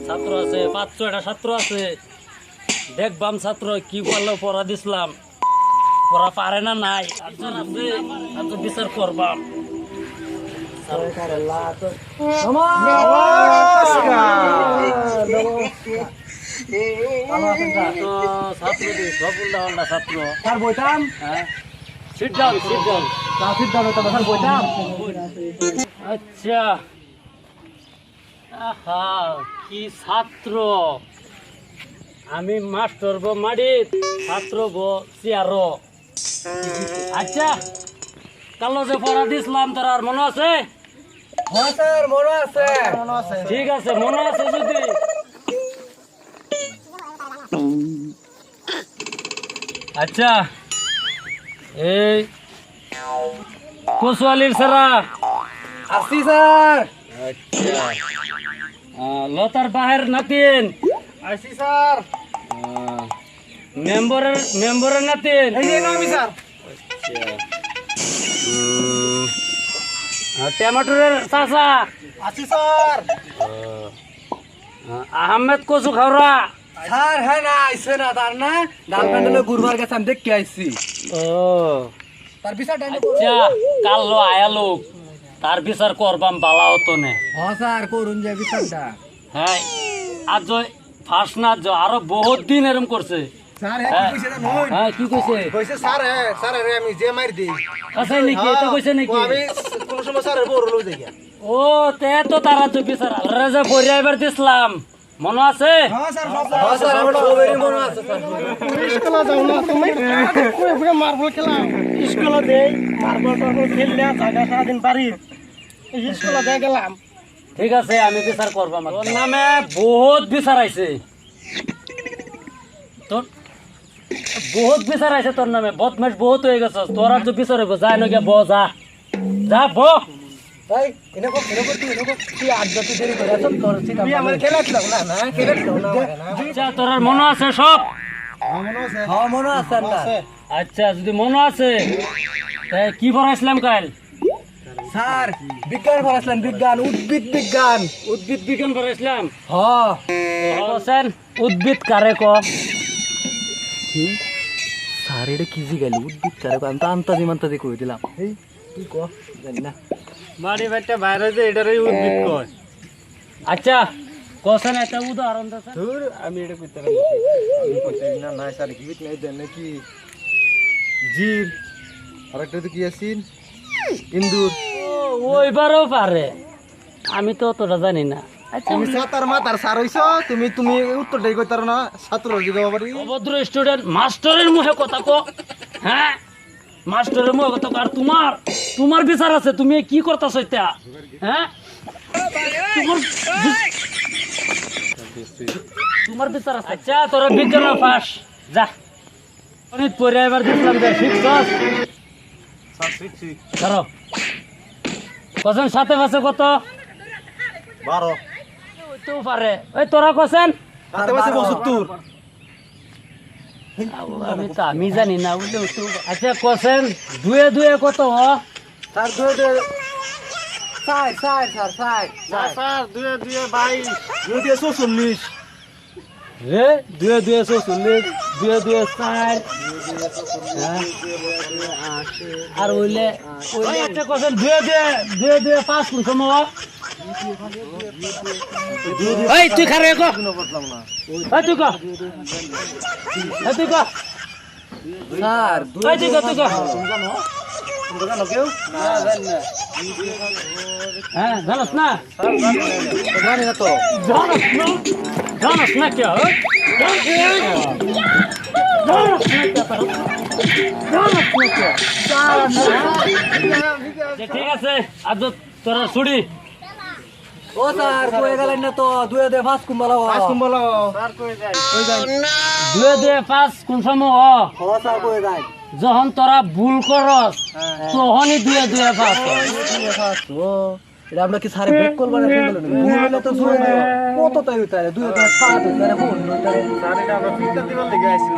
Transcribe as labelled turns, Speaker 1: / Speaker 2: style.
Speaker 1: ছাত্র আছে ৫-৬টা ছাত্র আছে, দেখবাম ছাত্র কি করলো পড়া দিছিলাম, পড়া পারে না নাই আছে বিচার করবাম। আচ্ছা, কি ছাত্র আমি, মাস্টার গো মাটিত, ছাত্র গো চেয়ার। আচ্ছা, কালো যে পড়া দিছিলাম তোর আর মনে আছে?
Speaker 2: হ্যাঁ স্যার, মনে আছে।
Speaker 1: ঠিক আছে, মনে আছে যদি আচ্ছা, এই কোচওয়ালির সারা
Speaker 2: আসি স্যার।
Speaker 1: আচ্ছা, লতার বাহের নাতিন
Speaker 2: আসি স্যার।
Speaker 1: মেম্বরের নাতিন
Speaker 2: এই যে আমি স্যার।
Speaker 1: টমেটোরের চাচা
Speaker 2: আসি স্যার।
Speaker 1: আহমেদ কচু খাওয়া
Speaker 2: স্যার হ্যাঁ না আইছে না, তার না গার্লফ্রেন্ডে ঘুরবার গেছে, আমি দেখে আইছি।
Speaker 1: ও
Speaker 2: তার বিচার টাইম
Speaker 1: আচ্ছা, কালো আয়ালো তার বিচার করবাম বালা হতো না।
Speaker 2: হ্যাঁ স্যার, করুন যে বিচারটা।
Speaker 1: হ্যাঁ, আজ ফার্স্ট না আরো বহুত দিন এরম করছে।
Speaker 2: স্যার
Speaker 1: হ্যাঁ,
Speaker 2: কি কইছে জানো?
Speaker 1: হ্যাঁ, কি কইছে?
Speaker 2: কইছে স্যার স্যার আমি যে মার দেই।
Speaker 1: আছে নাকি? এটা কইছে নাকি?
Speaker 2: আমি কোন সময় স্যারের বড় লই যাই।
Speaker 1: ও তে তো তারা তো বিচার রাজা পড়িয়া এবার দিছিলাম, মনে আছে?
Speaker 2: হ্যাঁ স্যার, হ্যাঁ স্যার, আমার সবেরই মনে আছে স্যার।
Speaker 3: স্কুলে যাও না তুমি? পুরো মার্বল খেলা স্কুলে দেই, মার্বল টার্বল খেললে জায়গা সারাদিন বাড়ি স্কুলে দিয়ে গেলাম।
Speaker 1: ঠিক আছে, আমি বিচার করবাম। তোর নামে বহুত বিচার আইছে, তোর বহুত বিচার আইছে তোর নামে, বদমাশ বহুত হয়ে গেছ। তোর আর তো বিচার হইব, যাই নগে ব যা যা ব।
Speaker 2: ভাই এনে কো তুই আজ যত দেরি করে আছ তোর চিন্তা তুই আমার খেলা ছিল না, না খেলা ছিল না।
Speaker 1: আচ্ছা, তোর আর মনে আছে সব?
Speaker 2: মনে আছে। হ্যাঁ মনে আছে না।
Speaker 1: আচ্ছা, যদি মনে আছে তাই কি পড়াইছিলাম কাল?
Speaker 2: স্যার বিজ্ঞান পড়াছিলেন, বিজ্ঞান, উদ্ভিদ বিজ্ঞান।
Speaker 1: উদ্ভিদ বিজ্ঞান পড়াইছিলাম।
Speaker 2: হ্যাঁ
Speaker 1: হোসেন, উদ্ভিদ কারে ক?
Speaker 2: স্যার এটা কি জি গেল, উদ্ভিদ কারে আমি তো আন্তাজি কই দিলাম। এই তুই ক, জানি না।
Speaker 3: বাড়ি বাড়িতে বাইরে যে এটারই উদ্ভিদ কয়।
Speaker 1: আচ্ছা, কোসেন একটা উদাহরণ দাও।
Speaker 2: ধুর, আমি এটা কইতে পারি আমি কইতে না। না স্যার কি বিট নাই দেন নাকি জির আরেকটা তো কি আছিন ইন্দুর।
Speaker 1: ওইবারও পারে, আমি তো অতটা জানি না। আচ্ছা,
Speaker 2: তুমি সাতার মাতার স্যার হইছো, তুমি উত্তরটাই কইতার না, ছাত্র হইতে দেওয়া পারি।
Speaker 1: অভদ্র স্টুডেন্ট, মাস্টারের মুখে কথা কো। হ্যাঁ, মাস্টারের মুখে কথা কো। আর তোমার বিচার আছে, তুমি কি করতেছ এটা? হ্যাঁ, তোমার বিচার আছে। আচ্ছা, তোরা বিজ্ঞান পাস যা, গণিত পড়ে এবার দেখলাম যে শিখছস। ধরো কোসেন সাথে পাশে কত?
Speaker 2: 12
Speaker 1: ওইতেও পারে। ওই তোরা কোসেন?
Speaker 2: সাথে পাশে 72।
Speaker 1: আমি জানি না বুঝলে। আচ্ছা কোসেন, দুয়ে দুয়ে কত?
Speaker 2: স্যার দুয়ে দুয়ে স্যার
Speaker 3: স্যার 2 2 22
Speaker 2: দুয়ে দুয়ে 44।
Speaker 1: রে দুয়ে দুয়ে 44, দুয়ে দুয়ে 4। আর ওইলে একটা কোসেন দুয়ে দুয়ে 5 কোন সময়? এই তুই খারে কো, এই তুই কো, এই তুই কো,
Speaker 2: স্যার
Speaker 1: এই তুই কো, তুই কো।
Speaker 2: তোমরা জানো কেউ? না জানি না।
Speaker 1: হ্যাঁ, জানাস না?
Speaker 2: জানি না তো।
Speaker 1: জানাস না কে? জানাস না কে? ঠিক আছে, আজ তোরা ছুটি।
Speaker 2: ও স্যার কই গেলেন না তো, দুয়ে দুয়ে 5 কুম্বলা। 5 কুম্বলা
Speaker 3: স্যার কই যায়?
Speaker 1: দুয়ে দুয়ে 5 কোন সময়?
Speaker 2: হ্যাঁ স্যার কই যায়?
Speaker 1: যখন তোরা ভুল করস তখনই দুয়ে দুয়ে 5।
Speaker 2: ও
Speaker 4: এটা আমরা কি সারে বেক করব না বলেন ভুল হলে তো জোর দিও কত তাই হইতারে 2007 হইতারে 4 হইতারে
Speaker 2: স্যার এটা আমরা ফিল্টার দিবার লেগে আইছি